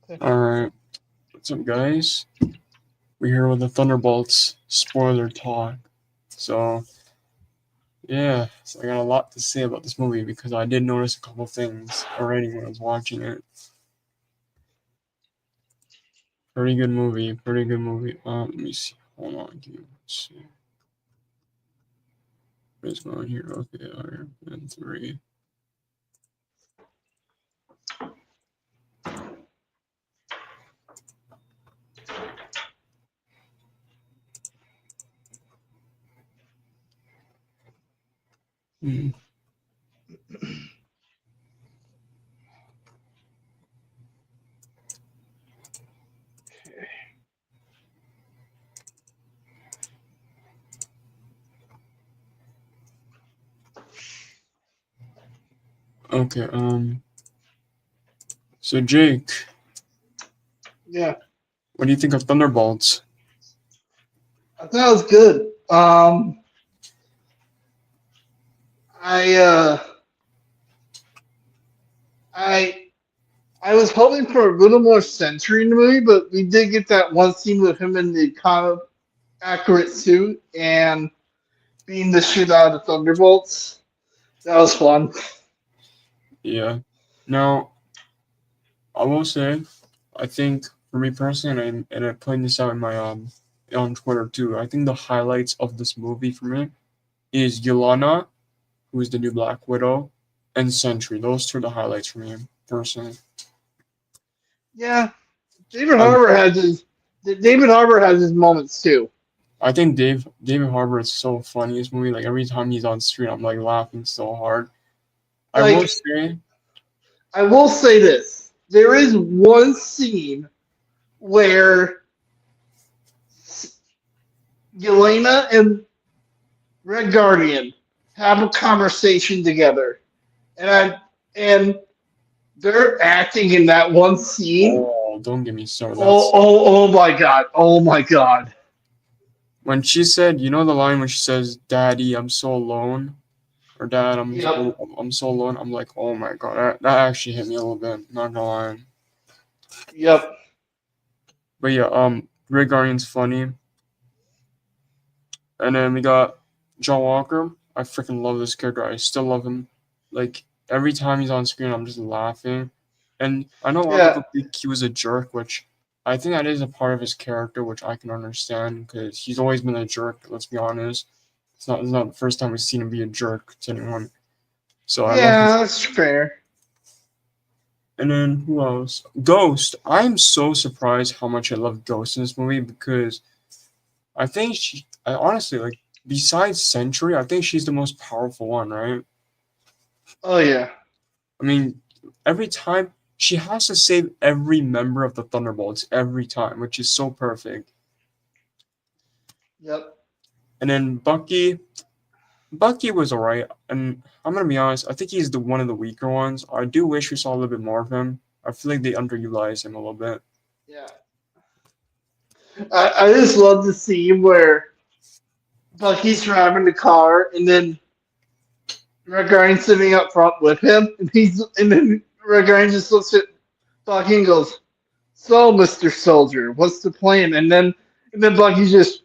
Okay. Alright, what's up, guys? We're here with the Thunderbolts spoiler talk. So, so I got a lot to say about this movie because I did notice a couple things already when I was watching it. Pretty good movie, pretty good movie. Let me see. Hold on, give me one second. What is going on here? Okay, Iron Man 3. Hmm. Okay, so Jake, Yeah, what do you think of Thunderbolts? I thought it was good. I I I was hoping for a little more Sentry in the movie, but we did get that one scene with him in the kind of accurate suit and beating the shit out of Thunderbolts. That was fun. Yeah. Now, I will say, I think for me personally, and I pointed this out in my on Twitter too. I think the highlights of this movie for me is Yelena, who is the new Black Widow, and Sentry. Those two are the highlights for me personally. Yeah, David I Harbour has his David Harbour has his moments too. I think David Harbour is so funny in this movie. Like every time he's on screen, I'm like laughing so hard. I will Like say, I will say this: there is one scene where Yelena and Red Guardian have a conversation together, and and they're acting in that one scene. oh, don't get me started. Oh, That's oh, oh my god! Oh my god! when she said, you know the line when she says, "Daddy, I'm so alone." Or dad, Yep, I'm so alone. I'm like, oh my god, that actually hit me a little bit. Not gonna lie. yep, But yeah, Red Guardian's funny, and then we got John Walker. I freaking love this character. I still love him. Like every time he's on screen, I'm just laughing. And I know a lot of yeah, people think he was a jerk, which I think that is a part of his character, which I can understand because he's always been a jerk. Let's be honest. It's not the first time we've seen him be a jerk to anyone. So I love his. yeah. That's fair. And then who else? Ghost. I'm so surprised how much I love Ghost in this movie because I honestly like besides Sentry, I think she's the most powerful one, right? Oh yeah, I mean, every time she has to save every member of the Thunderbolts every time, which is so perfect. yep. And then Bucky was alright, and I'm gonna be honest, I think he's the one of the weaker ones. I do wish we saw a little bit more of him. I feel like they underutilized him a little bit. Yeah. I just love the scene where Bucky's driving the car, and then Red Guardian's sitting up front with him, and then Red Guardian just looks at Bucky and goes, "So, Mister Soldier, what's the plan?" And then Bucky just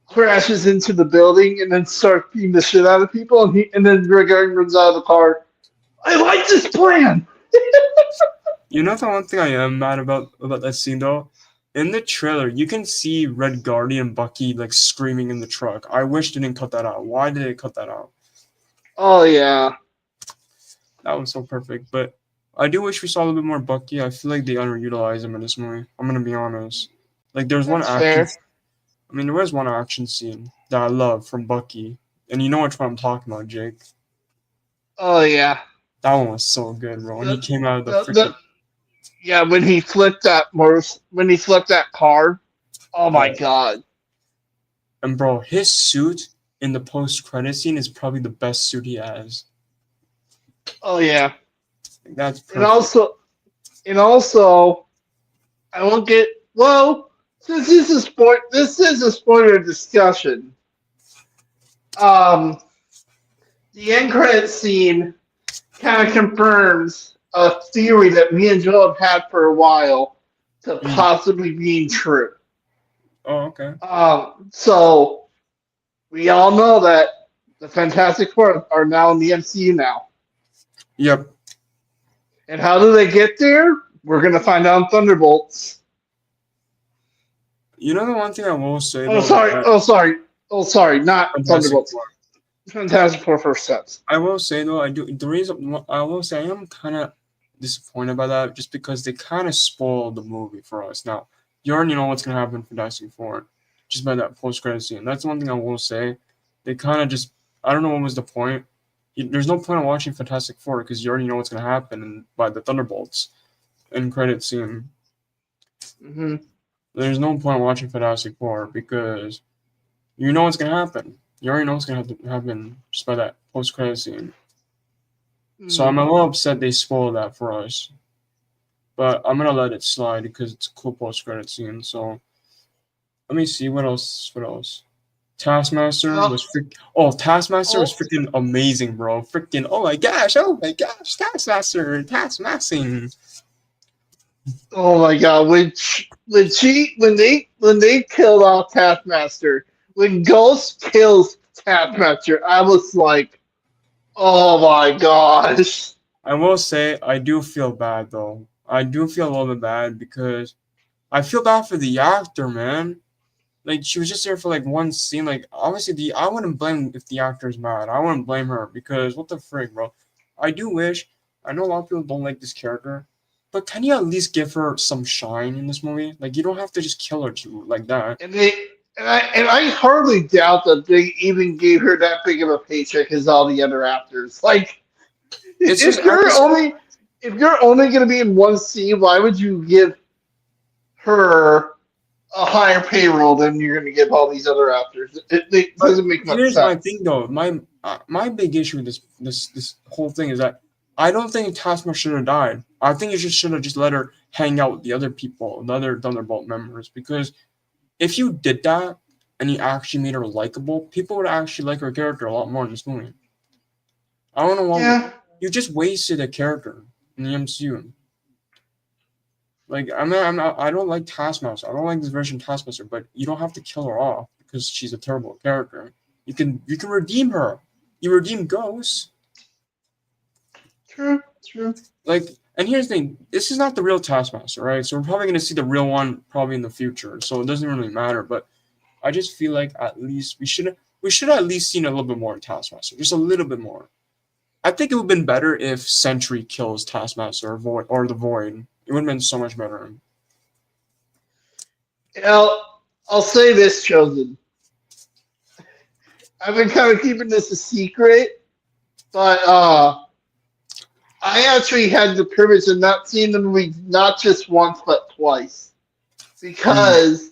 crashes into the building and then starts beating the shit out of people, and then Red Guardian runs out of the car. I like this plan. You know the one thing I am mad about that scene though? In the trailer, you can see Red Guardian and Bucky like screaming in the truck. I wish they didn't cut that out. Why did they cut that out? Oh yeah, That was so perfect. But I do wish we saw a little bit more Bucky. I feel like they underutilized him in this movie. I'm gonna be honest. Like that's fair. there was one action scene that I love from Bucky. And you know which one I'm talking about, Jake. Oh yeah. That one was so good, bro. When he The, came out of the the freaking yeah, when he flipped that car. Oh my oh, god. and bro, his suit in the post credit scene is probably the best suit he has. Oh yeah. Like, that's And perfect. also and also I won't get well since this is a spoiler discussion. Um the end credit scene kind of confirms a theory that me and Joe have had for a while. to Mm. possibly being true. Oh, okay. So we all know that the Fantastic Four are now in the MCU now. Yep. And how do they get there? We're gonna find out in Thunderbolts. You know the one thing I will say Oh though that sorry, oh sorry, oh sorry, not Fantastic Thunderbolts. Four. Fantastic Four first steps. I will say though, I do the reason I will say I am kind of disappointed by that, just because they kind of spoiled the movie for us. Now you already know what's gonna happen in Fantastic Four, just by that post credit scene. That's one thing I will say. They kind of just I don't know what was the point. There's no point in watching Fantastic Four because you already know what's gonna happen by the Thunderbolts end credit scene. Hmm. There's no point in watching Fantastic Four because you know what's gonna happen. You already know what's gonna happen just by that post credit scene. So Hmm. I'm a little upset they spoiled that for us. But I'm gonna let it slide because it's a cool post credit scene. So let me see what else. What else? Taskmaster Oh, was Taskmaster was oh, freaking amazing, bro. Freaking oh my gosh, Taskmastering. oh my God! When they killed off Taskmaster, when Ghost kills Taskmaster, I was like, oh my gosh. I will say I do feel bad though. I do feel a little bit bad because I feel bad for the actor, man. Like she was just there for like one scene. Like obviously the I wouldn't blame if the actor's mad. I wouldn't blame her because what the frig, bro. I do wish I know a lot of people don't like this character, but can you at least give her some shine in this movie? Like you don't have to just kill her too like that. And they and I hardly doubt that they even gave her that big of a paycheck as all the other actors. Like It's just if at you're this only if you're only going to be in one scene, why would you give her a higher payroll than you're going to give all these other actors? It but doesn't make much here's my sense. thing though. My big issue with this whole thing is that I don't think Taskmaster should have died. I think you just should have just let her hang out with the other people, the other Thunderbolt members, because if you did that and you actually made her likable, people would actually like her character a lot more in this movie. I don't know why Yeah, you just wasted a character in the MCU. Like I don't like Taskmaster. I don't like this version of Taskmaster, but you don't have to kill her off because she's a terrible character. You can redeem her. You redeem Ghost. true, true. Like, and here's the thing: this is not the real Taskmaster, right? So we're probably gonna see the real one probably in the future. So it doesn't really matter. But I just feel like at least we should at least seen a little bit more in Taskmaster, just a little bit more. I think it would have been better if Sentry kills Taskmaster or the Void. It would have been so much better. I'll say this, Chosen. I've been kind of keeping this a secret, but I actually had the privilege of not seeing the movie not just once but twice Mm.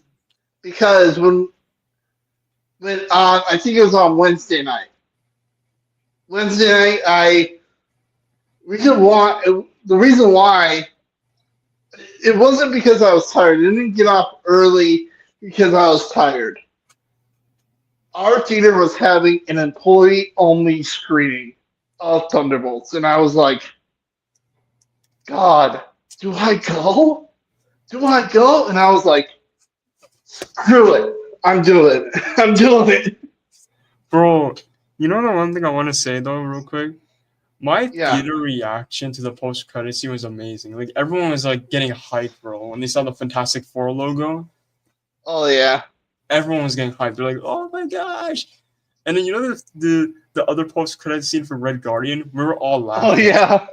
because when I think it was on Wednesday night. Wednesday night, the reason why it wasn't because I was tired. I didn't get off early because I was tired. Our theater was having an employee only screening of Thunderbolts, and I was like, God, do I go? Do I go? And I was like, screw it. I'm doing it. I'm doing it. Bro, you know the one thing I want to say though, real quick. My Yeah. theater reaction to the post credit scene was amazing. Like everyone was like getting hyped, bro. When they saw the Fantastic Four logo, Oh yeah. everyone was getting hyped. They're like, "Oh my gosh!" And then you know the other post credit scene for Red Guardian, we were all Oh laughing. yeah.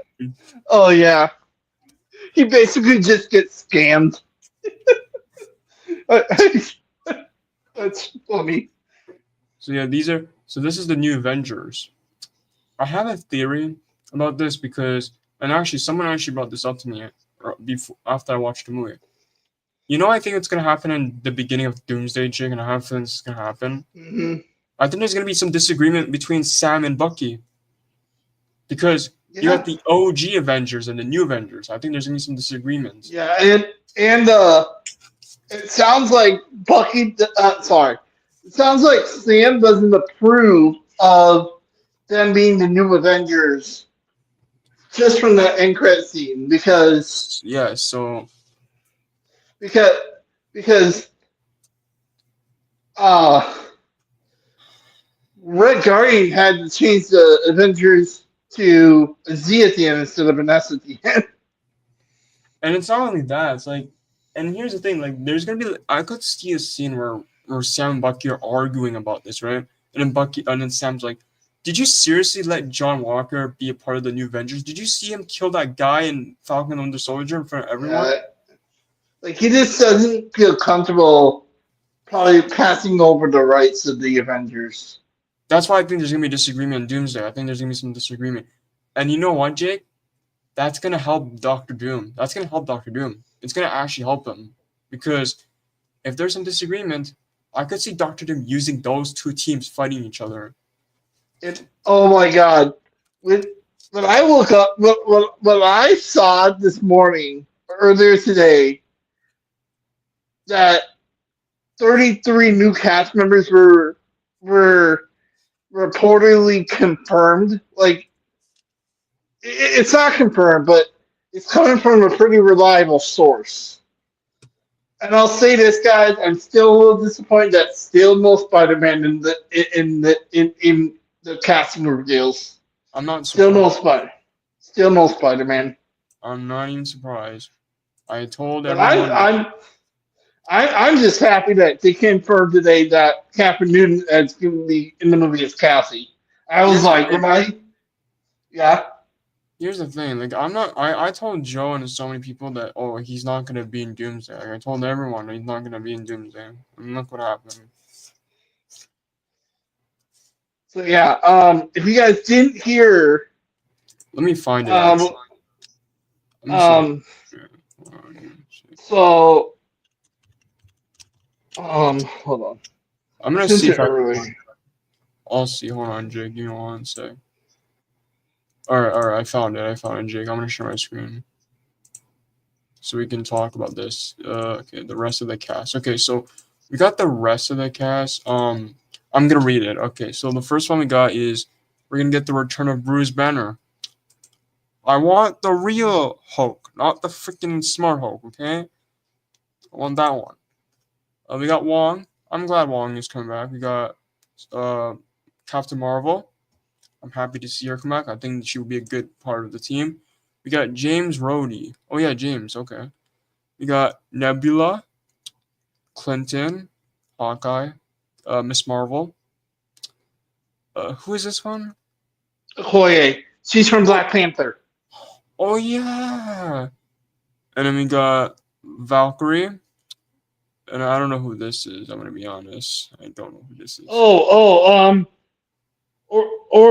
Oh yeah. He basically just gets scammed. That's funny. So yeah, this is the new Avengers. I have a theory about this because, and actually, someone actually brought this up to me before after I watched the movie. You know, I think it's gonna happen in the beginning of Doomsday, Jig, and I have a feeling this is gonna happen. Hmm. I think there's gonna be some disagreement between Sam and Bucky because you got Yeah. the OG Avengers and the new Avengers. I think there's gonna be some disagreements. Yeah. And it sounds like Bucky. Sorry. It sounds like Sam doesn't approve of them being the new Avengers just from the end credit scene because Yeah, so because because uh Red Guardian had to change the Avengers to a Z at the end instead of an S at the end. And it's not only that. It's like, and here's the thing. Like, there's gonna be. I could see a scene where Sam and Bucky are arguing about this, right? And then Sam's like, "Did you seriously let John Walker be a part of the New Avengers? Did you see him kill that guy in Falcon and Winter Soldier in front of everyone?" Yeah, like he just doesn't feel comfortable probably passing over the rights of the Avengers. That's why I think there's gonna be disagreement in Doomsday. I think there's gonna be some disagreement. And you know what, Jake? That's gonna help Doctor Doom. That's gonna help Doctor Doom. It's gonna actually help him because if there's some disagreement, I could see Doctor Doom using those two teams fighting each other. And oh my god, when when I woke up, when I saw this morning earlier today that 33 new cast members were reportedly confirmed. Like it's not confirmed, but it's coming from a pretty reliable source. And I'll say this, guys, I'm still a little disappointed that still no Spider-Man in the casting reveals. I'm not Still no surprised. Spider. Still no Spider-Man. I'm not even surprised. I told But everyone that. I'm just happy that they confirmed today that Catherine Newton is going to be in the movie as Cassie. I was Here's the like, thing. when I yeah. Here's the thing. Like I'm not. I told Joe and so many people that he's not gonna be in Doomsday. Like, I told everyone he's not gonna be in Doomsday. And look what happened. So yeah, if you guys didn't hear, Let me find it um, actually. Let me see. um, so hold on. I'm I gonna sent see it if I can earlier. find. I'll see. Hold on, Jake. Give me one sec. All right. I found it, Jake. I'm gonna share my screen so we can talk about this. Okay, the rest of the cast. Okay, so we got the rest of the cast. I'm gonna read it. Okay, so the first one we got is we're gonna get the return of Bruce Banner. I want the real Hulk, not the freaking smart Hulk. Okay, I want that one. We got Wong. I'm glad Wong is coming back. We got uh, Captain Marvel. I'm happy to see her come back. I think she will be a good part of the team. We got James Rhodey. Oh yeah, James. Okay. We got Nebula, Clinton, Hawkeye, Miss Marvel. Who is this one? Okoye. She's from Oh, Black Panther. oh yeah. And then we got Valkyrie. And I don't know who this is. I'm gonna be honest. I don't know who this is.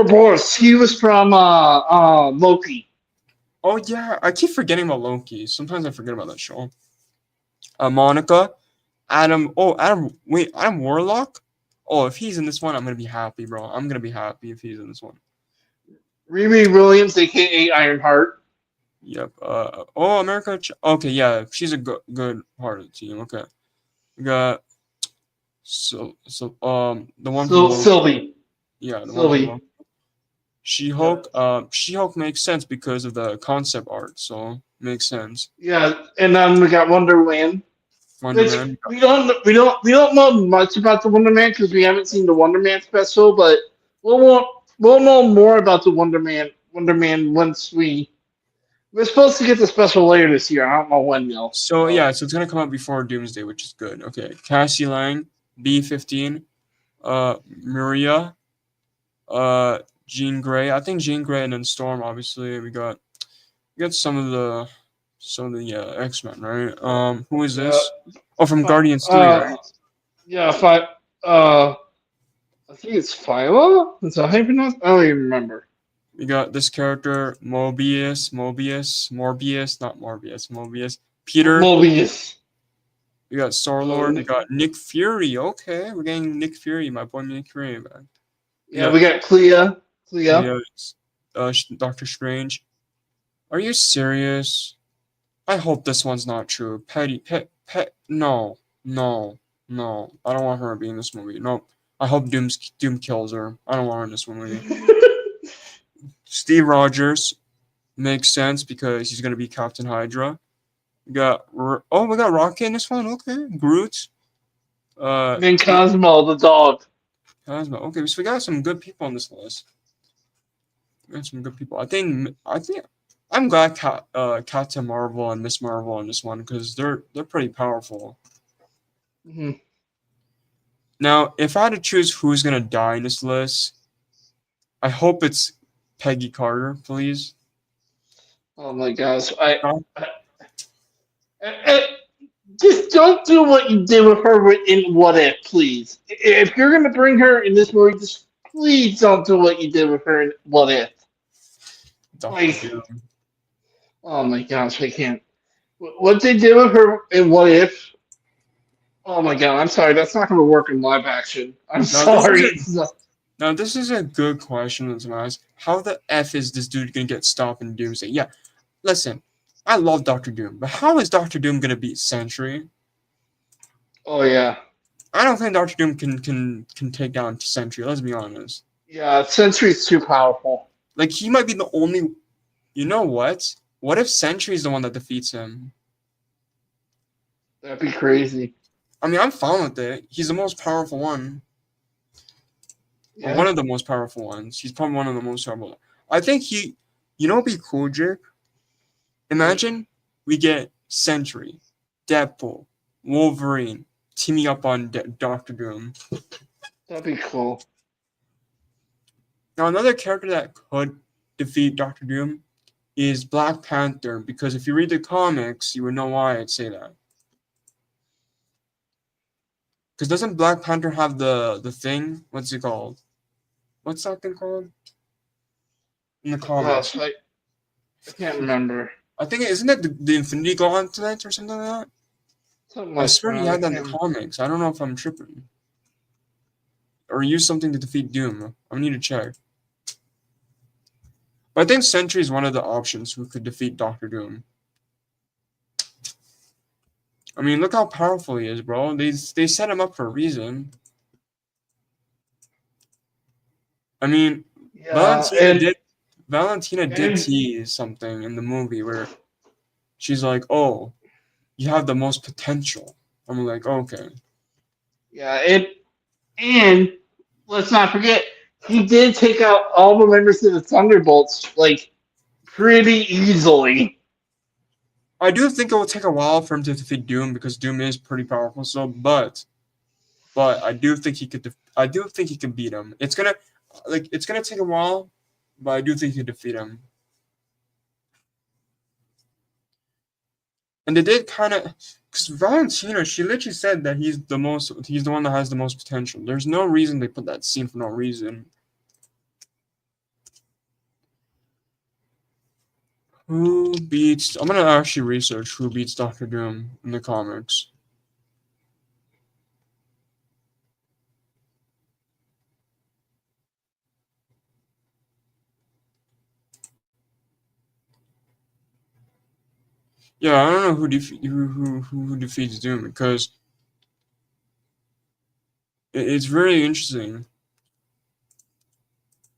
Boris. He was from Loki. Oh yeah, I keep forgetting about Loki. Sometimes I forget about that show. Monica, Adam. Oh, Adam. Wait, Adam Warlock. Oh, if he's in this one, I'm gonna be happy, bro. I'm gonna be happy if he's in this one. Riri Williams, aka Ironheart. Yep. Oh, America. Okay, yeah, she's a good part of the team. Okay, we got the one from So Loki. Sylvie. Yeah, the one from Sylvie. Loki. She Yeah. Hulk. She Hulk makes sense because of the concept art, so makes sense. Yeah, and then we got Wonderland. Wonder Which Man. we don't know much about the Wonder Man because we haven't seen the Wonder Man special, but we'll know more about the Wonder Man once we're supposed to get the special later this year. I don't know when though. So yeah, so it's gonna come out before Doomsday, which is good. Okay, Cassie Lang, B15, Maria, Jean Grey. I think Jean Grey and then Storm. Obviously, we got some of the X Men, right? Who is Yeah, this? Oh, from fi- Guardians 3, right? yeah, I think it's Phyla. Is that how you pronounce? I don't even remember. We got this character Morbius, not Morbius, Mobius. Peter. Mobius. We got Star Oh, Lord. We got Nick Fury. Okay, we're getting Nick Fury, my boy Nick Fury back. We yeah, got we got Clea. Clea. Clea, Doctor Strange. Are you serious? I hope this one's not true. No, no, no. I don't want her to be in this movie. No. I hope Doom kills her. I don't want her in this movie. Steve Rogers makes sense because he's gonna be Captain Hydra. We got Rocket in this one. Okay, Groot. And then We Cosmo the dog. Cosmo. Okay, so we got some good people on this list. We got some good people. I think I'm glad Captain Marvel and Miss Marvel on this one because they're pretty powerful. Mhm. Now, if I had to choose who's gonna die in this list, I hope it's Peggy Carter, please. Oh my gosh! Uh, I just don't do what you did with her in What If, please. If you're gonna bring her in this movie, just please don't do what you did with her in What If. Doctor Like, Doom. oh my gosh, I can't. What they did with her in What If? Oh my god, I'm sorry, that's not gonna work in live action. I'm Now this is sorry. a It's not, now this is a good question that's asked. How the f is this dude gonna get stopped in Doomsday? Yeah, listen, I love Doctor Doom, but how is Doctor Doom gonna beat Sentry? oh yeah, I don't think Doctor Doom can take down Sentry. Let's be honest. yeah. Sentry's too powerful. Like he might be the only. You know what? What if Sentry is the one that defeats him? That'd be crazy. I mean, I'm fine with it. He's the most powerful one, or one Yeah. of the most powerful ones. He's probably one of the most powerful. I think he. You know, what'd be cool, Jake? Hmm. Imagine we get Sentry, Deadpool, Wolverine teaming up on Doctor Doom. That'd be cool. Now, another character that could defeat Doctor Doom is Black Panther, because if you read the comics, you would know why I'd say that. Because doesn't Black Panther have the thing? What's it called? What's that thing called in the Oh gosh, comics? I can't remember. I think isn't it the Infinity Gauntlet or something like that? Something I like swear he that. I had that in the can't. comics. I don't know if I'm tripping. Or use something to defeat Doom. I need to check. But I think Sentry is one of the options who could defeat Doctor Doom. I mean, look how powerful he is, bro. They set him up for a reason. I mean, Yeah, Valentina did Valentina did and tease something in the movie where she's like, "Oh, you have the most potential." I'm like, "Okay." yeah, and let's not forget he did take out all the members of the Thunderbolts like pretty easily. I do think it will take a while for him to defeat Doom because Doom is pretty powerful. So, but I do think he could. I do think he can beat him. It's gonna take a while, but I do think he could defeat him. And they did kind of, because Valentina, she literally said that he's the one that has the most potential. There's no reason they put that scene for no reason. Who beats? I'm gonna actually research who beats Doctor Doom in the comics. Yeah, I don't know who defeats Doom because it's very interesting.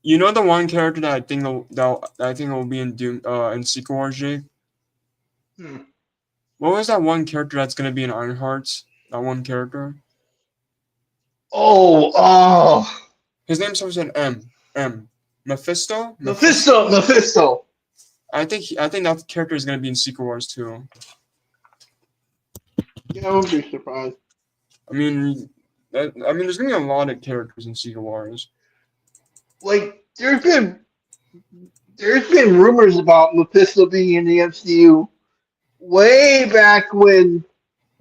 You know the one character that I think will be in Doom in Secret Wars, Jake? Hmm. What was that one character that's gonna be in Ironhearts? That one character. Oh, His name starts with an M. M. Mephisto. Mephisto. Mephisto. I think that character is gonna be in Secret Wars too. Yeah, I wouldn't be surprised. I mean, there's gonna be a lot of characters in Secret Wars. Like, there's been rumors about Mephisto being in the MCU way back when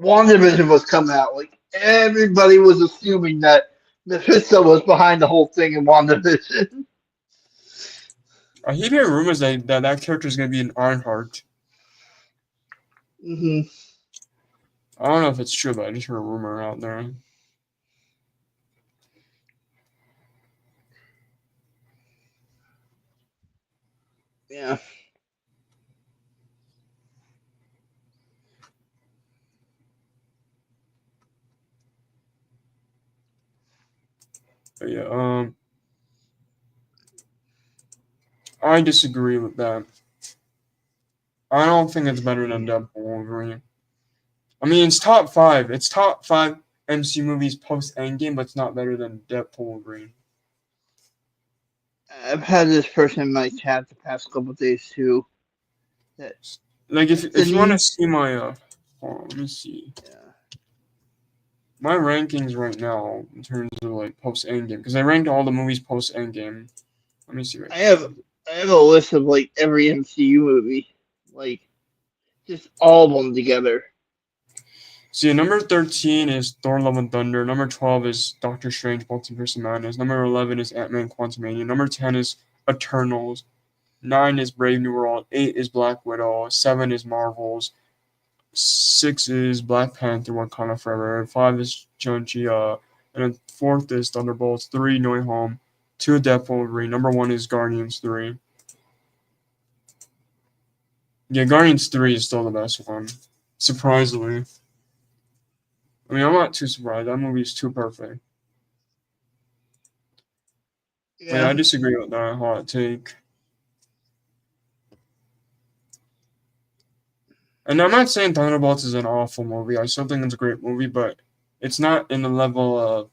WandaVision was coming out. Like, everybody was assuming that Mephisto was behind the whole thing in WandaVision. I keep hearing rumors that character is gonna be in Ironheart. Hmm. I don't know if it's true, but I just heard a rumor out there. Yeah. But yeah, I disagree with that. I don't think it's better than Deadpool Wolverine. I mean, it's top five. It's top five MCU movies post Endgame, but it's not better than Deadpool Wolverine. I've had this person in my chat the past couple of days too. That Like if you want to Anthony. see my hold on, let me see Yeah. my rankings right now in terms of like post Endgame because I ranked all the movies post Endgame. Let me see right I here. have I have a list of like every MCU movie, like just all of them together. See, number 13 is Thor: Love and Thunder. Number 12 is Doctor Strange: Multiverse of Madness. Number 11 is Ant-Man: Quantumania. Number 10 is Eternals. 9 is Brave New World. 8 is Black Widow. 7 is Marvels. 6 is Black Panther: Wakanda Forever. 5 is Shang-Chi. And then 4th is Thunderbolts. 3 No Way Home. 2 Death Wolverine. Number 1 is Guardians 3. Yeah, Guardians 3 is still the best one. Surprisingly. I mean, I'm not too surprised. That movie is too perfect. But yeah, I Yeah. disagree with that hot take. And I'm not saying Thunderbolts is an awful movie. I still think it's a great movie, but it's not in the level of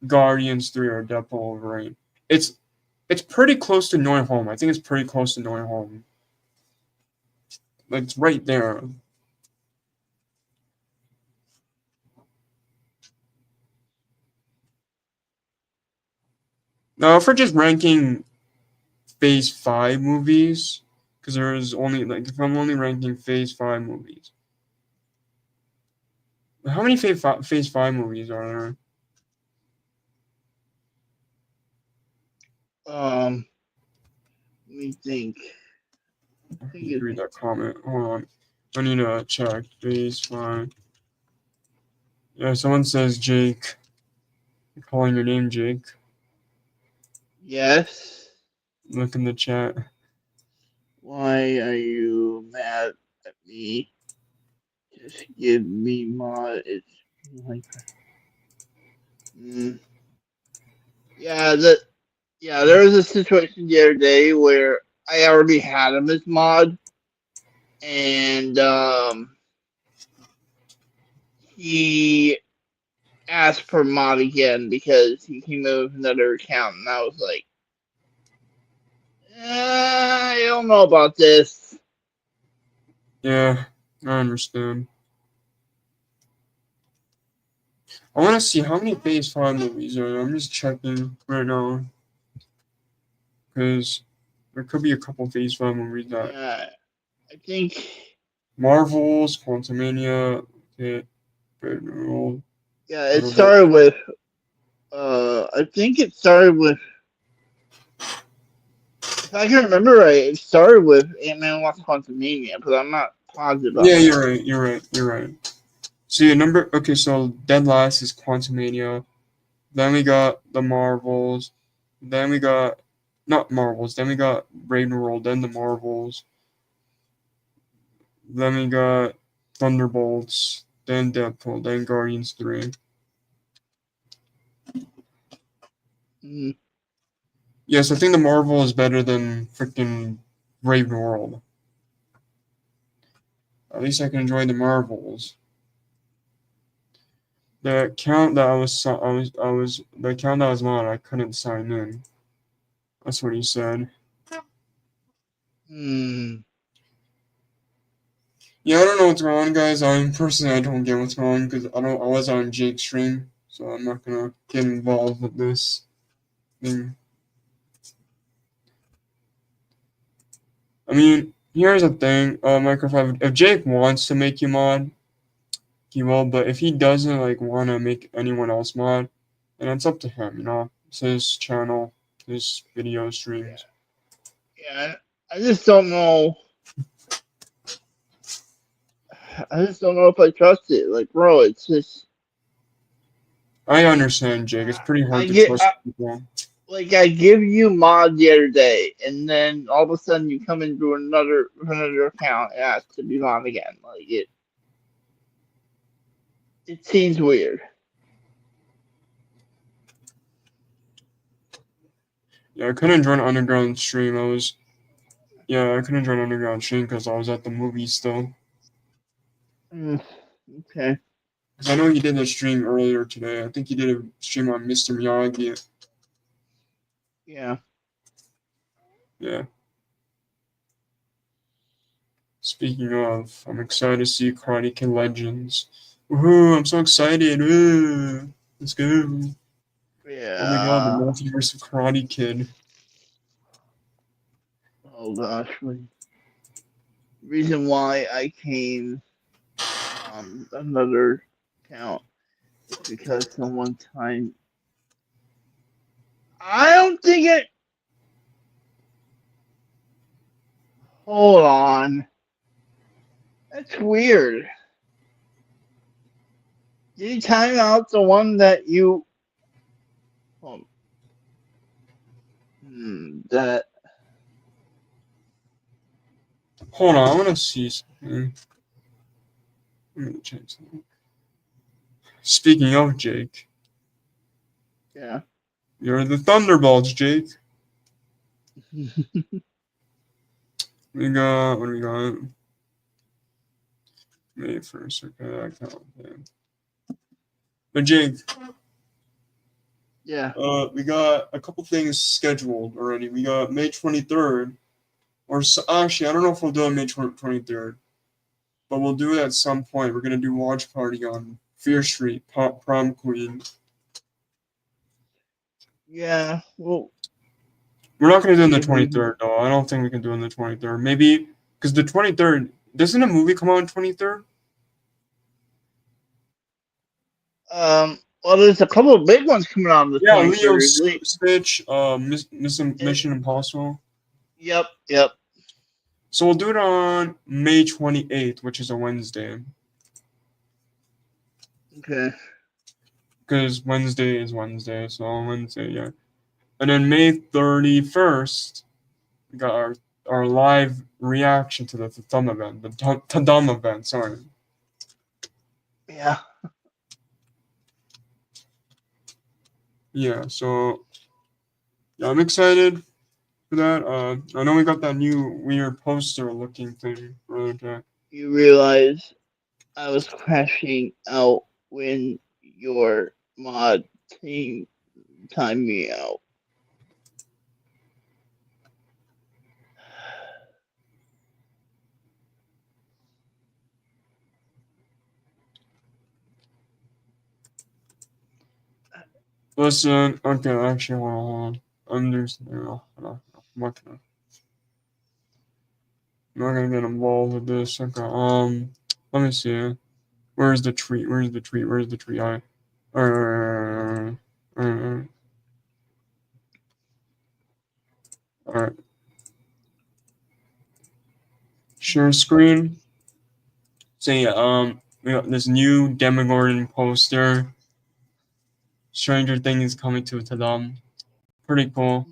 Guardians 3 or Deadpool Wolverine. It's it's pretty close to No Way Home. I think it's pretty close to No Way Home. Like it's right there. Now, if we're just ranking Phase 5 movies, because there's only like if I'm only ranking Phase 5 movies, how many Phase 5 movies are there? Let me think. I Let think me it's read that comment. Hold on. I need to check. Phase 5. Yeah, someone says Jake. Calling your name Jake. yes. Look in the chat. Why are you mad at me? Just give me mod. It's like, mm. Yeah, there was a situation the other day where I already had him as mod, and he asked for mod again because he came in with another account, and I was like, I don't know about this. Yeah, I understand. I want to see how many Phase 5 movies are there. I'm just checking right now. Because there could be a couple Phase 5 movies that. Yeah, I think. Marvels, Quantumania, okay, Brave New World, Yeah, it Thunderbolt. started with. I think it started with. If I can remember right, it started with Ant-Man Lost Quantumania, but I'm not positive on Yeah, that. you're right. So your number, okay, so dead last is Quantumania. Then we got the Marvels. Then we got, not Marvels, then we got Brave New World, then the Marvels. Then we got Thunderbolts, then Deadpool, then Guardians 3. Mm, Yes, I think the Marvel is better than freaking Brave New World. At least I can enjoy the Marvels. The account that the account that was on, I couldn't sign in. That's what he said. mm, Yeah, I don't know what's wrong, guys. I don't get what's wrong because I was on Jake's stream, so I'm not gonna get involved with this thing. I mean, here's the thing, Micro5, if Jake wants to make you mod, he will, but if he doesn't like want to make anyone else mod, then it's up to him, you know? It's his channel, his video yeah, streams. yeah. I just don't know. I just don't know if I trust it. Like, bro, it's just. I understand, Jake. It's pretty I hard to get trust people. like I give you mod the other day, and then all of a sudden you come into another account and ask to be mod again. Like it seems weird. Yeah, I couldn't join Underground stream. Yeah, I couldn't join Underground stream because I was at the movie still. Mm, okay. Because I know he did a stream earlier today. I think he did a stream on Mr. Miyagi. Yeah. Yeah. Speaking of, I'm excited to see Karate Kid Legends. Woohoo! I'm so excited! Woo! Let's go! Oh my god, the Yeah. multiverse of Karate Kid. Oh gosh. Reason why I came on another account is because someone time. I don't think it. Hold on. That's weird. Did you time out the one that you? Um, that. Hold on, I want to see something. Let me change something. Speaking of Jake, Yeah. you're the Thunderbolts, Jake. We got, what do we got? May 1st, okay, that count. Yeah. But Jake, Yeah. we got a couple things scheduled already. We got May 23rd, or so, actually, I don't know if we'll do it May 23rd, but we'll do it at some point. We're gonna do watch party on Fear Street, Prom Queen. Yeah. Well. We're not gonna do it on See the if we. 23rd though. I don't think we can do it on the 23rd. Maybe because the 23rd doesn't a movie come out on 23rd? Well, there's a couple of big ones coming out on the Yeah, 23rd. Leo Usually. Stitch, It, Mission Impossible. yep. Yep. So we'll do it on May 28th, which is a Wednesday. Okay. Because Wednesday is Wednesday, so on Wednesday, yeah. And then May 31st, we got our live reaction to the Thumb event, the Tadam event, sorry. Yeah. Yeah, so yeah, I'm excited for that. I know we got that new weird poster looking thing earlier today. You realize I was crashing out when your mod team timed me out. Listen, okay, actually, hold on. I'm just, I'm not gonna get involved with this. Okay, let me see. Where's the tweet? Where's the tweet? Where's the tweet? Uh, Alright. Share screen. So yeah, we got this new Demogorgon poster. Stranger Things coming to them. Pretty cool.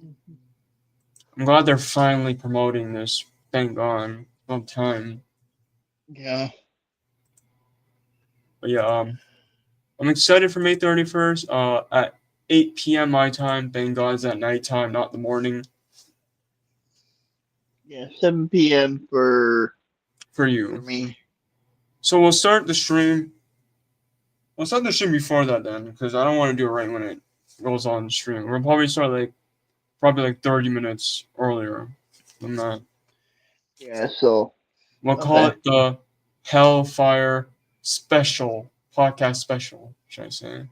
I'm glad they're finally promoting this. Thank God. About time. Yeah. But yeah, I'm excited for May 31st. At 8 p.m. my time. Thank God it's at nighttime, not the morning. Yeah. 7 p.m. For for you. me. So we'll start the stream. We'll start the stream before that then, because I don't want to do it right when it goes on stream. We'll probably start probably 30 minutes earlier than that. Yeah. So. We'll call it the Hellfire Special podcast special. Should I say?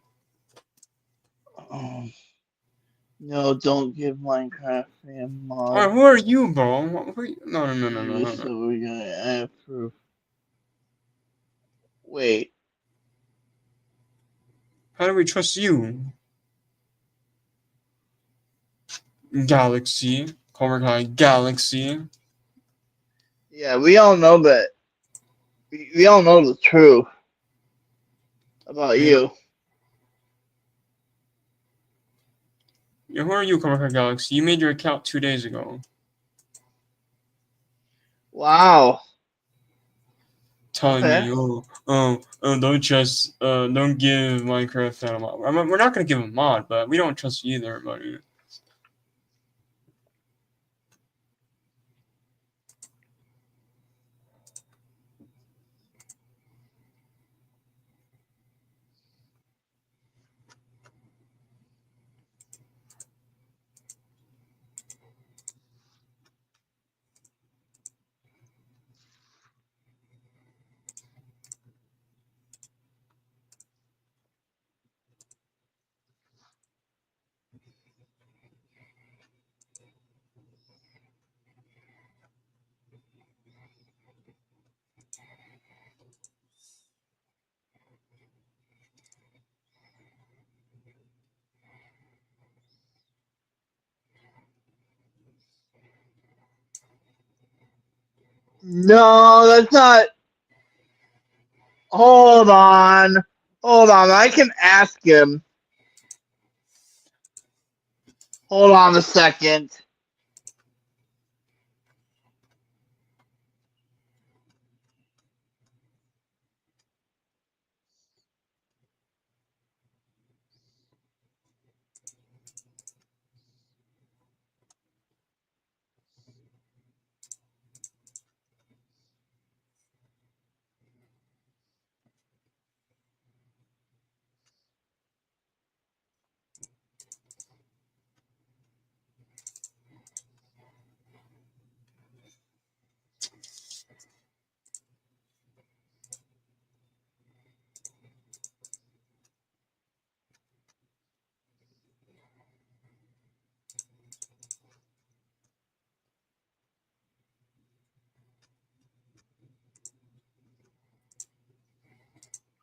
No, don't give Minecraft fan mod. Alright, who are you, bro? No. So we're gonna add proof. Wait. How do we trust you? Galaxy. Cobra Kai Galaxy. Yeah, we all know that. We all know the truth about Yeah. you. Yeah, who are you, Cobra Kai Galaxy? You made your account 2 days ago. Wow. Telling Okay. me, don't give Minecraft fan a mod. We're not gonna give him a mod, but we don't trust you either, buddy. No, that's not. Hold on. Hold on. I can ask him. Hold on a second.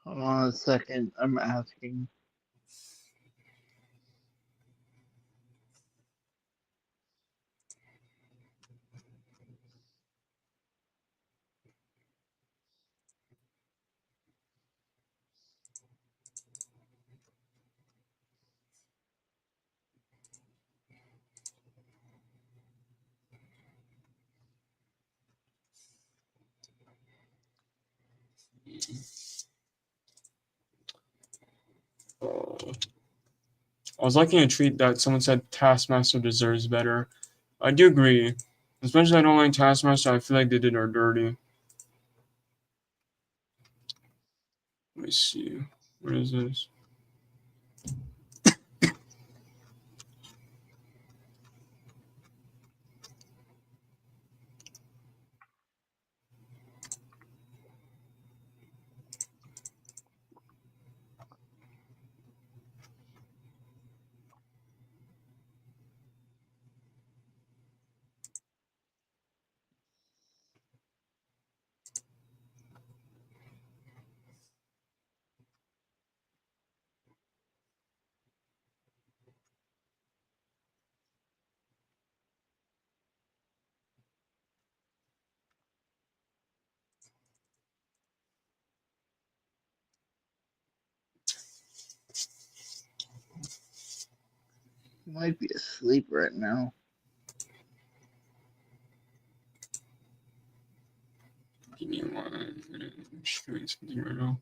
Hold on a second. I'm asking. I was liking a tweet that someone said Taskmaster deserves better. I do agree. As much as I don't like Taskmaster, I feel like they did her dirty. Let me see. What is this? He might be asleep right now. Give me 1 minute. I'm just doing something right now.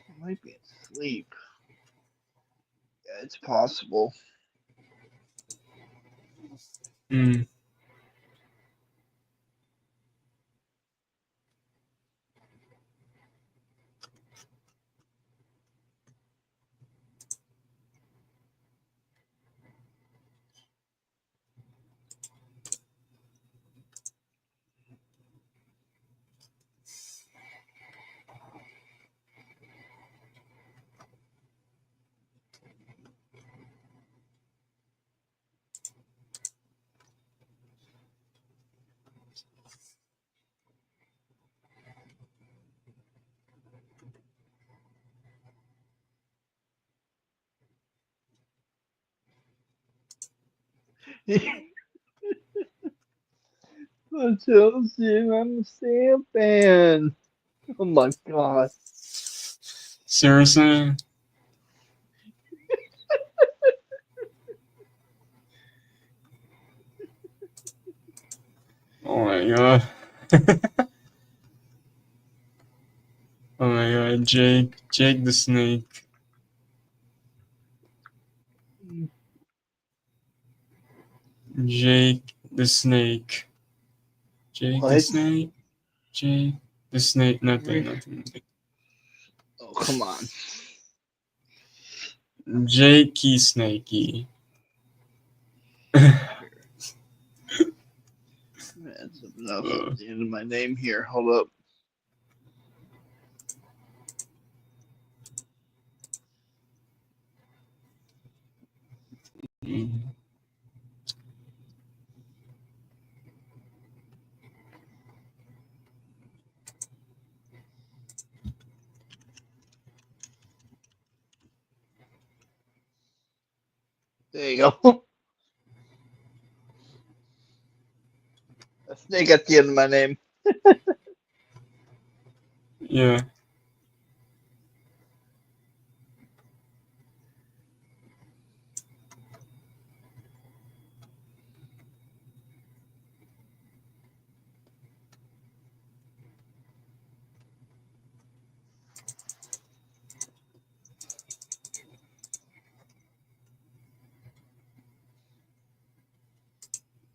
He might be asleep. Yeah, it's possible. Hmm. I tells you I'm a Sam fan. Oh my god. Seriously? Oh my god. Oh my god, Jake the Snake. Jake the Snake. Jake the What? Snake. Jake the Snake. Nothing, Re- nothing. Oh, come on. Jakey Snakey. I'm gonna add something else at the end of my name here. Hold up. There you go. A snake at the end of my name. Yeah.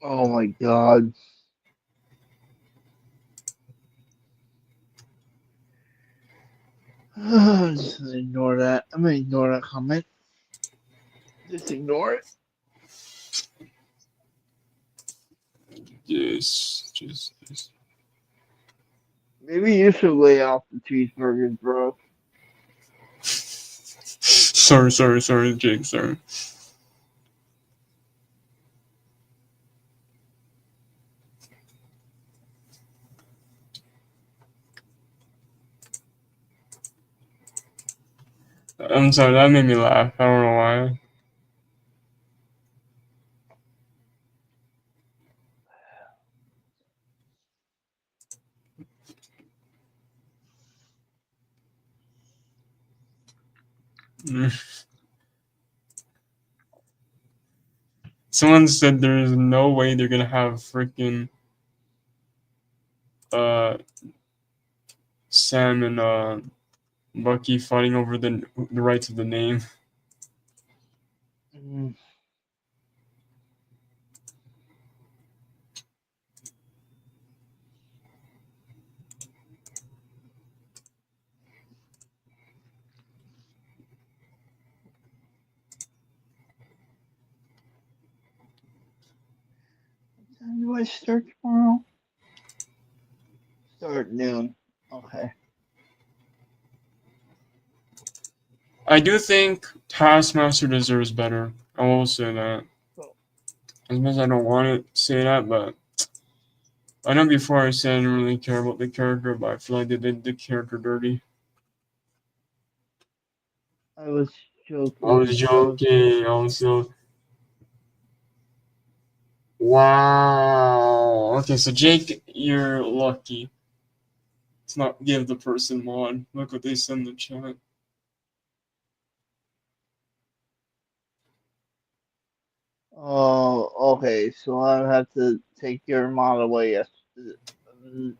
Oh my god. I'm just gonna ignore that. I'm gonna ignore that comment. Just ignore it. Just. Maybe you should lay off the cheeseburgers, bro. Sorry, Jake, sorry. I'm sorry, that made me laugh. I don't know why. Someone said there's no way they're gonna have freaking uh Sam and Bucky fighting over the rights of the name. Mm. What time do I start tomorrow? Start at noon. Okay. I do think Taskmaster deserves better. I will say that. So As much as I don't want to say that, but I know before I said I didn't really care about the character, but I feel like they did the character dirty. I was I was joking. I was joking. I was so. Wow. Okay, so Jake, you're lucky. Let's not give the person mod. Look what they send in the chat. Oh, okay. So I have to take your mod away. Yes. I'm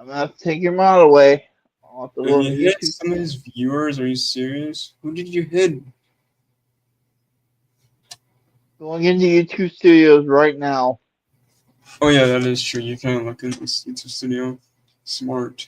gonna have to take your mod away. I'll have to And go you to hit YouTube. some of his viewers? Are you serious? Who did you hit? Going into YouTube Studios right now. Oh yeah, that is true. You can't look in this YouTube studio. Smart.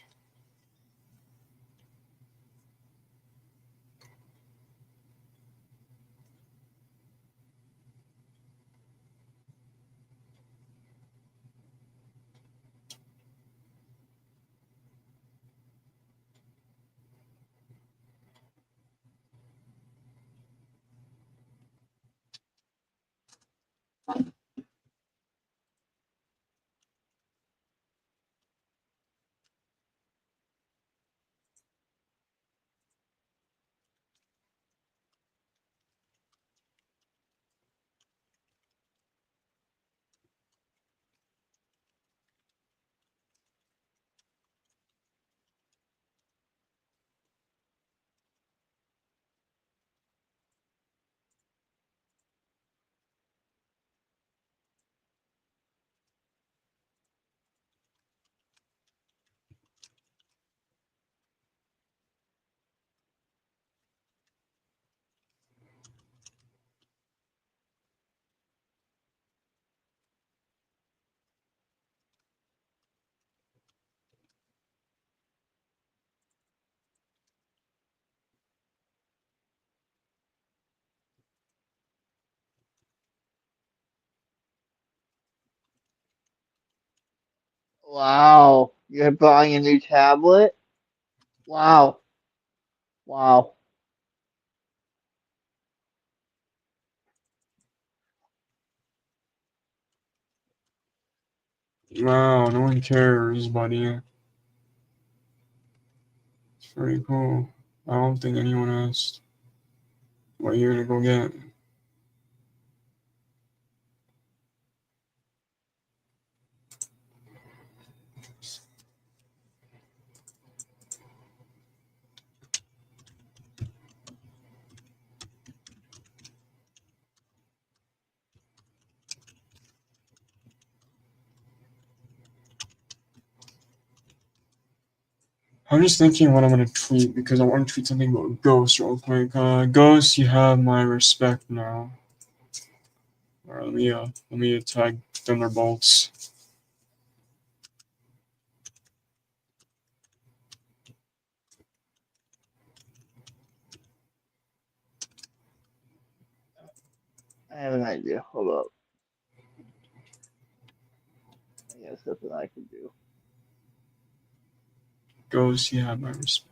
Wow. You're buying a new tablet? Wow. Wow. Wow, no one cares, buddy. It's pretty cool. I don't think anyone asked what you're gonna go get. I'm just thinking what I'm gonna tweet because I want to tweet something about Ghost real quick. Ghost, you have my respect now. Alright, let me tag Thunderbolts. I have an idea. Hold up. I guess that's what I can do. Ghost, you have my respect.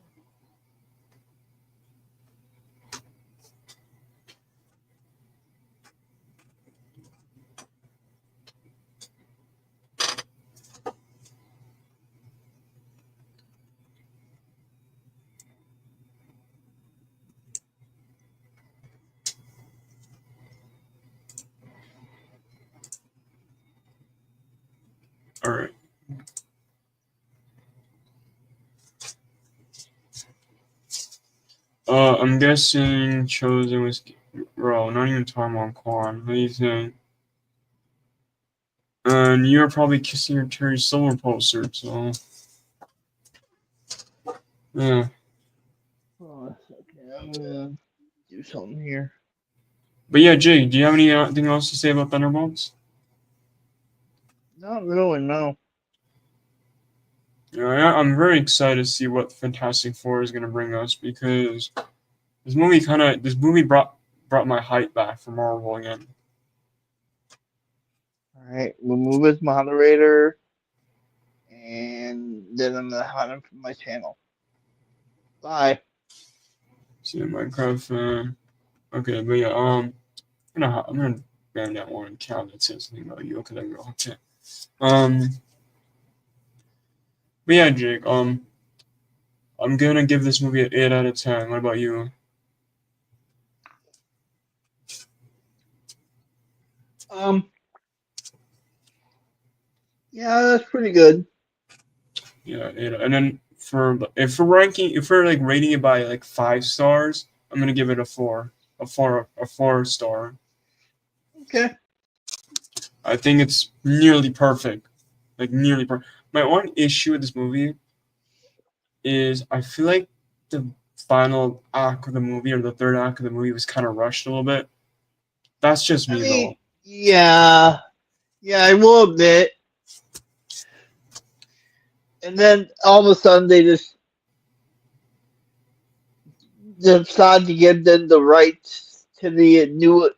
Alright. I'm guessing Chosen was. Bro, not even time on Quan. What do you think? And you're probably kissing your Terry Silver poster, so. Yeah. Oh, okay. I'm gonna do something here. But yeah, Jake, do you have anything else to say about Thunderbolts? Not really, no. Yeah, I'm very excited to see what Fantastic Four is gonna bring us because this movie brought my hype back for Marvel again. Alright, we'll move as moderator, and then I'm gonna hunt him from my channel. Bye. See Minecraft fan. Okay, but yeah, I'm gonna ban that one account that says something about you because I go okay. Um, but yeah, Jake, I'm gonna give this movie an 8 out of 10. What about you? Um, yeah, that's pretty good. Yeah, 8. And then if we're like rating it by like 5 stars, I'm gonna give it a 4 star. Okay. I think it's nearly perfect, like nearly perfect. My one issue with this movie is I feel like the final act of the movie or the third act of the movie was kind of rushed a little bit. That's just I me mean, though. yeah, yeah, I will admit. And then all of a sudden they just decide to give them the rights to the new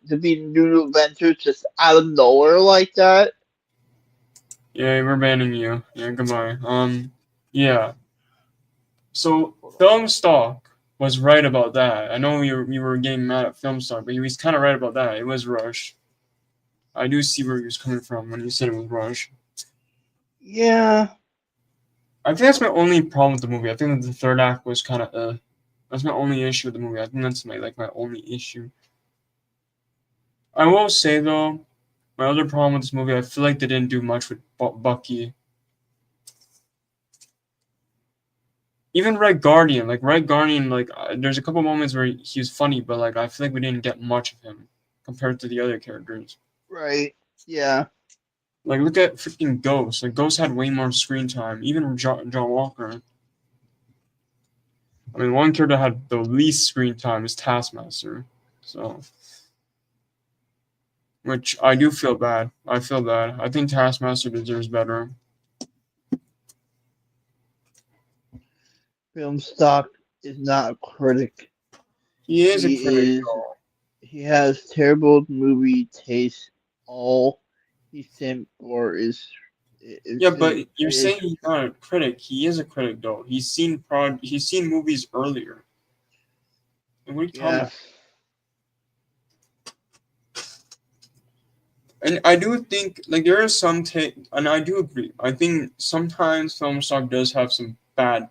adventures just out of nowhere like that. Yeah, we're banning you. Yeah, goodbye. Yeah. So Hold on. film stock was right about that. I know you were getting mad at film stock, but he was kind of right about that. It was rushed. I do see where he was coming from when he said it was rushed. Yeah, I think that's my only problem with the movie. I think that the third act was kind of That's my only issue with the movie. I think that's my only issue. I will say though, my other problem with this movie, I feel like they didn't do much with Bucky. Even Red Guardian, there's a couple moments where he's funny, but like I feel like we didn't get much of him compared to the other characters. right. Yeah, Like look at freaking Ghost. Like Ghost had way more screen time. Even John Walker. I mean, one character that had the least screen time is Taskmaster. So, which I do feel bad. I feel bad. I think Taskmaster deserves better. film stock is not a critic. He is a He critic, is. though. He has terrible movie taste. All he stands for is Yeah, but you're saying he's not a critic. He is a critic, though. He's seen movies earlier. And what are you talking Yeah. about? And I do think, like, there is some take, and I do agree. I think sometimes film stock does have some bad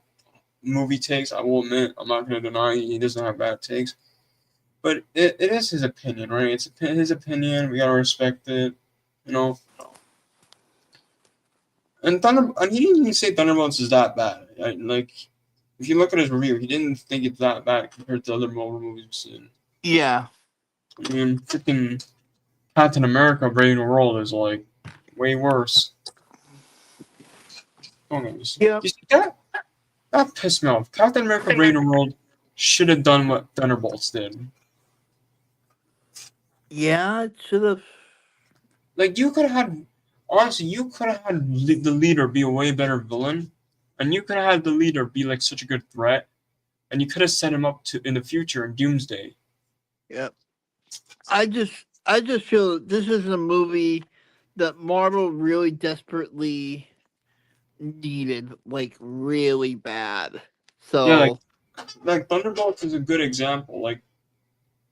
movie takes. I will admit, I'm not going to deny he doesn't have bad takes. But it is his opinion, right? It's his opinion. We gotta respect it, you know. And he didn't even say Thunderbolts is that bad. Like, if you look at his review, he didn't think it's that bad compared to other Marvel movies we've seen. Yeah. I mean, freaking Captain America: Brave New World is like way worse. You see that? That pissed me off. Captain America: Brave New World should have done what Thunderbolts did. Yeah, it should have. Like, you could have had, honestly, you could have had the leader be a way better villain, and you could have had the leader be like such a good threat, and you could have set him up to in the future in Doomsday. Yep. I just feel this is a movie that Marvel really desperately needed, like really bad. Yeah, So like Thunderbolts is a good example. Like,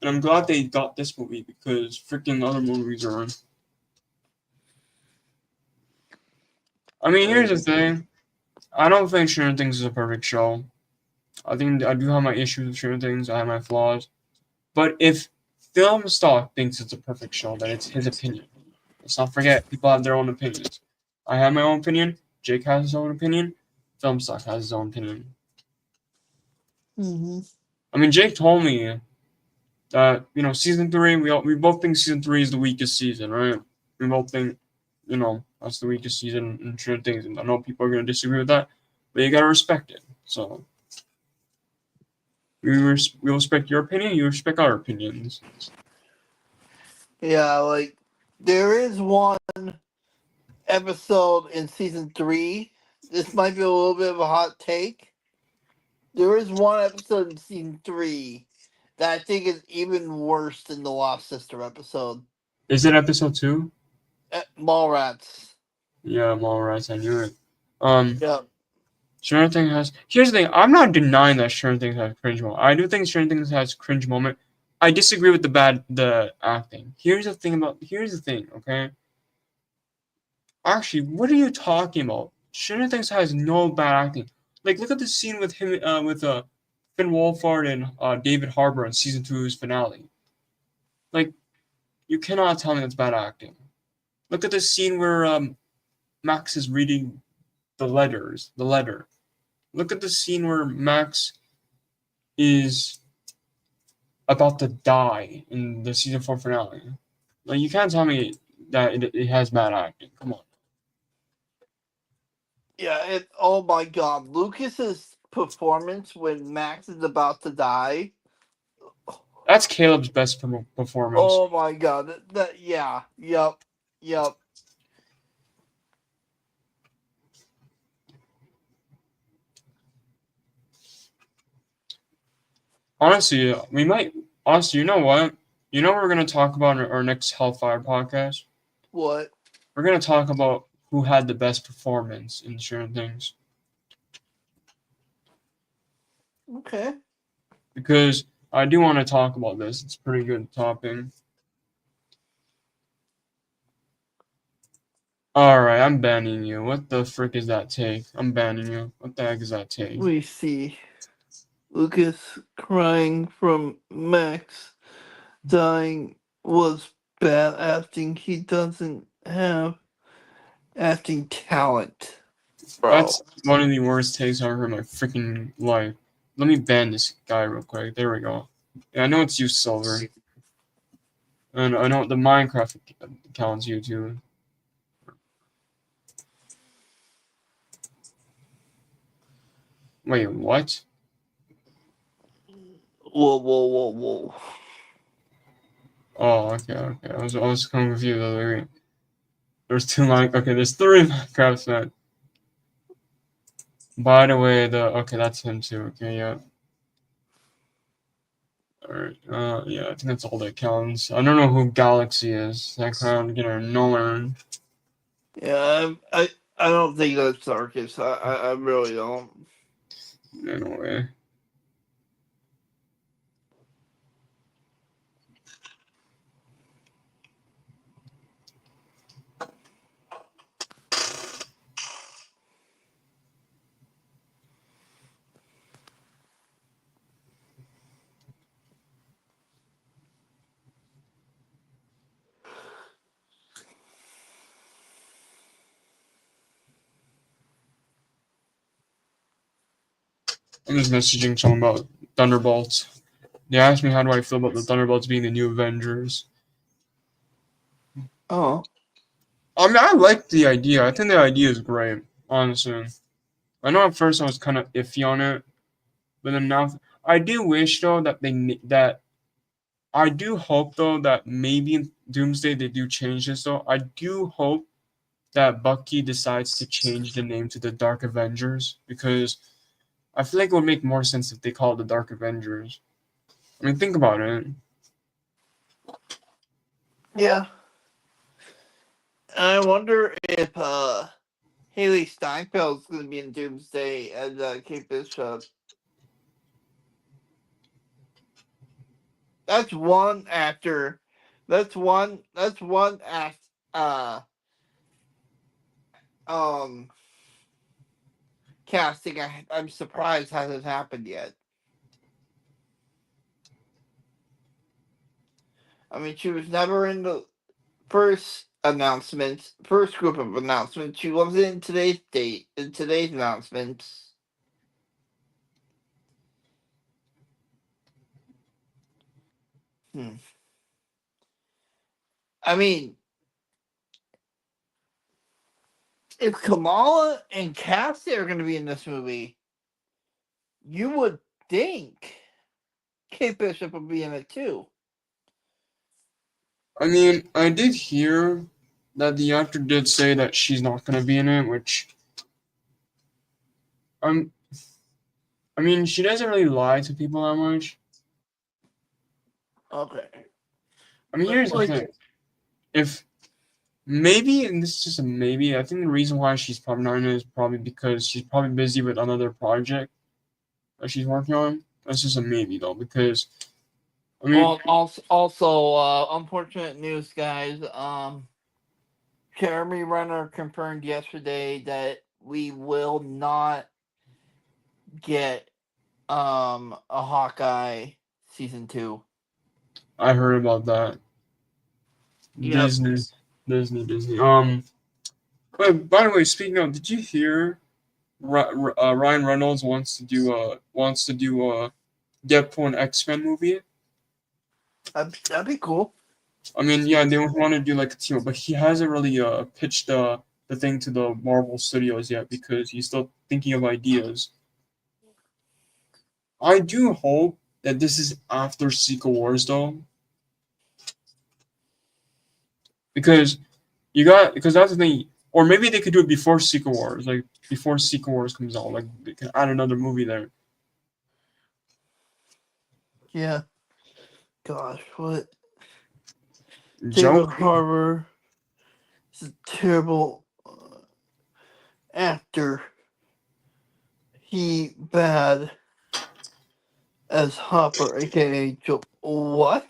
and I'm glad they got this movie because freaking other movies are. I mean, here's the thing. I don't think Stranger Things is a perfect show. I think I do have my issues with Stranger Things. I have my flaws. But if film stock thinks it's a perfect show, then it's his opinion. Let's not forget, people have their own opinions. I have my own opinion. Jake has his own opinion. Film stock has his own opinion. I mean, Jake told me that season 3. We both think season 3 is the weakest season, right? We both think that's the weakest season in Stranger Things, and I know people are gonna disagree with that, but you gotta respect it. So we respect your opinion. You respect our opinions. yeah, like there is one episode in season 3. This might be a little bit of a hot take. There is one episode in season 3 that I think is even worse than the Lost Sister episode. Is it episode 2? Mallrats. Yeah, Mallrats. I knew it. Yep. Stranger Things has. Here's the thing. I'm not denying that Stranger Things has cringe moment. I do think Stranger Things has cringe moment. I disagree with the acting. Here's the thing. Okay. Actually, what are you talking about? Stranger Things has no bad acting. Like, look at the scene with him, with Finn Wolfhard and David Harbour in season 2's finale. Like, you cannot tell me that's bad acting. Look at the scene where Max is reading the letter. Look at the scene where Max is about to die in the season 4 finale. Like, you can't tell me that it has bad acting. Come on. Yeah, oh my god. Lucas's performance when Max is about to die. That's Caleb's best performance. Oh my god. Yeah. Yep. Honestly, we might. Honestly, you know what? You know what we're going to talk about in our next Hellfire podcast? What? We're going to talk about who had the best performance in Stranger Things. Okay. Because I do want to talk about this. It's a pretty good topic. Alright, I'm banning you. What the frick is that take? I'm banning you. What the heck is that take? We see Lucas crying from Max dying was bad acting. He doesn't have acting talent, bro. That's one of the worst takes I've ever heard in my freaking life. Let me ban this guy real quick. There we go. Yeah, I know it's you, Silver. And I know the Minecraft account's you too. Wait, what? Whoa. Oh, okay. I was kind of confused. Wait. There's there's 3 Minecraft men. By the way, that's him too. Okay, yeah. Alright, yeah, I think that's all the accounts. I don't know who Galaxy is. That clown getting nowhere. Yeah, I don't think that's Darkus. I really don't. No way. I'm just messaging someone about Thunderbolts. They asked me how do I feel about the Thunderbolts being the new Avengers. Oh. I mean, I like the idea. I think the idea is great, honestly. I know at first I was kind of iffy on it, but then now I do wish though that I do hope though that maybe in Doomsday they do change this though. I do hope that Bucky decides to change the name to the Dark Avengers because I feel like it would make more sense if they call it the Dark Avengers. I mean, think about it. Yeah. I wonder if Haley Steinfeld's going to be in Doomsday as Kate Bishop. That's one actor. That's one. Uh, um, casting. I'm surprised hasn't happened yet. I mean, she was never in the first group of announcements. She wasn't in today's announcements. I mean, if Kamala and Cassie are going to be in this movie, you would think Kate Bishop would be in it too. I mean, I did hear that the actor did say that she's not going to be in it, which I mean, she doesn't really lie to people that much. Okay. I mean, here's the thing. If maybe, and this is just a maybe, I think the reason why she's probably not in it is probably because she's probably busy with another project that she's working on. That's just a maybe, though, because, I mean, Well, also, unfortunate news, guys. Jeremy Renner confirmed yesterday that we will not get a Hawkeye season 2. I heard about that. Yep. Disney. But by the way, speaking of, did you hear Ryan Reynolds wants to do a Deadpool and X-Men movie? That'd be cool. I mean, yeah, they want to do like a team, but he hasn't really pitched the thing to the Marvel Studios yet because he's still thinking of ideas. I do hope that this is after Secret Wars though, because because that's the thing, or maybe they could do it before Secret Wars, like before Secret Wars comes out, like they can add another movie there. Yeah. Gosh, what? David Joe, Harbour is a terrible actor. He bad as Hopper, aka Joe. What?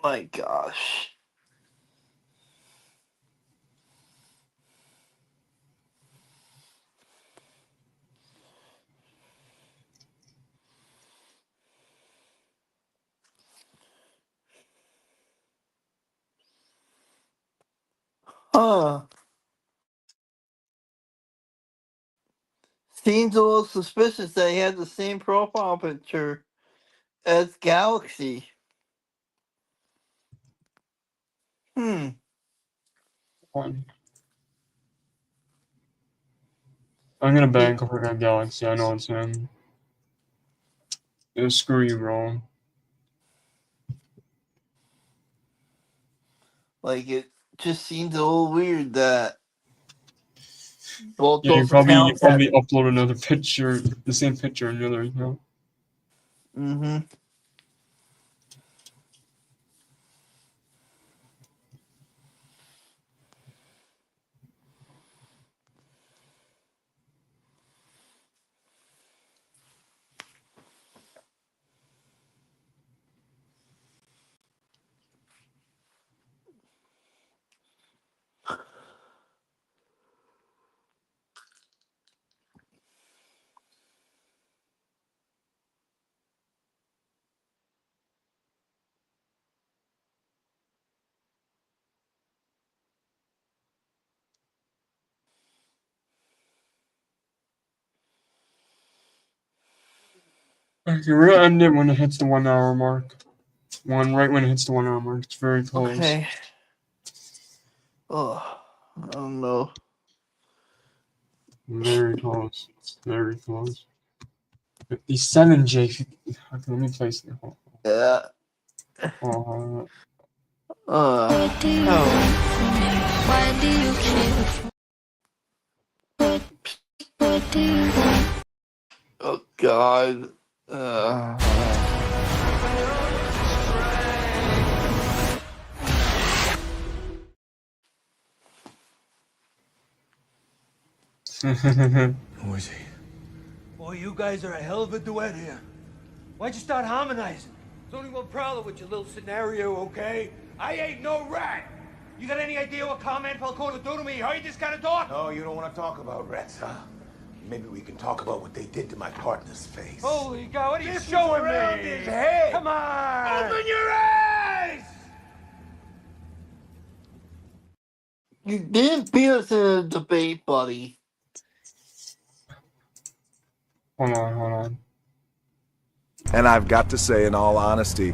My gosh. Huh. Seems a little suspicious that he had the same profile picture as Galaxy. Hmm. I'm gonna bank over that Galaxy. I know it's him. Screw you, bro. Like, it just seems a little weird that both Yeah, those you accounts have. probably upload another picture, the same picture, in the other account. Mm-hmm. Okay, we're gonna end it when it hits the 1 hour mark. Right when it hits the 1 hour mark. It's very close. Okay. Oh, I don't know. Very close. Very close. 57, Jake. Okay, let me place it. Yeah. Oh, What do you Oh. want from me? Why do you care for me? What do you want? Oh God. Who is he? Boy, you guys are a hell of a duet here. Why'd you start harmonizing? There's only one problem with your little scenario, okay? I ain't no rat! You got any idea what Carman Falcone do to me? How you just gotta talk? Oh, you don't want to talk about rats, huh? Maybe we can talk about what they did to my partner's face. Holy God, what are you Just showing around me? his head. Come on! Open your eyes! You didn't beat us in a debate, buddy. hold on. And I've got to say, in all honesty,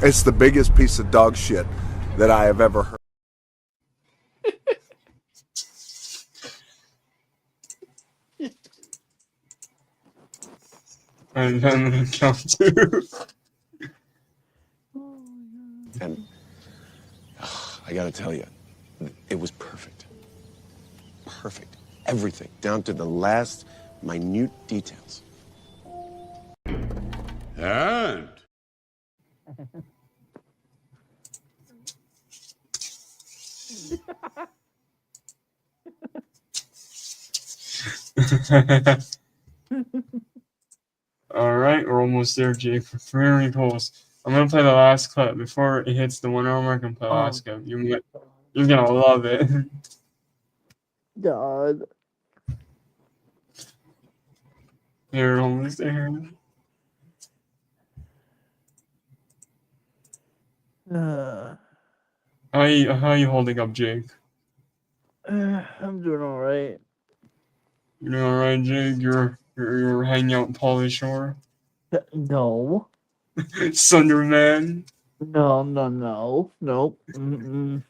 it's the biggest piece of dog shit that I have ever heard. And then I'm gonna count 2. And I gotta tell you, it was perfect. Perfect. Everything, down to the last minute details. And? Alright, we're almost there, Jake. We're very close. I'm gonna play the last clip before it hits the 1 hour mark. And play the last clip. You're gonna love it. God. You're almost there. How you holding up, Jake? I'm doing all right. You doing alright, Jake? You're hanging out in Polly Shore? No. Sunderman? No. Nope. Mm-mm.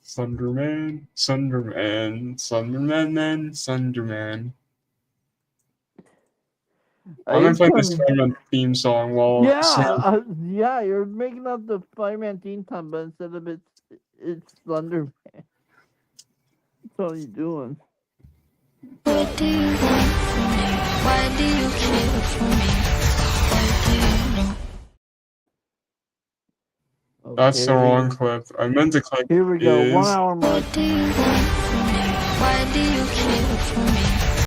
Sunderman. I'm gonna play the Spider-Man theme song while Yeah, you're making up the fireman theme song, but instead of it's Thunderman. That's all you're doing. What do you want from me? Why do you care for me? Why do you know? That's the wrong clip. I meant to click. Here we go. 1 is- hour mark. What do you want from me? Why do you care for me?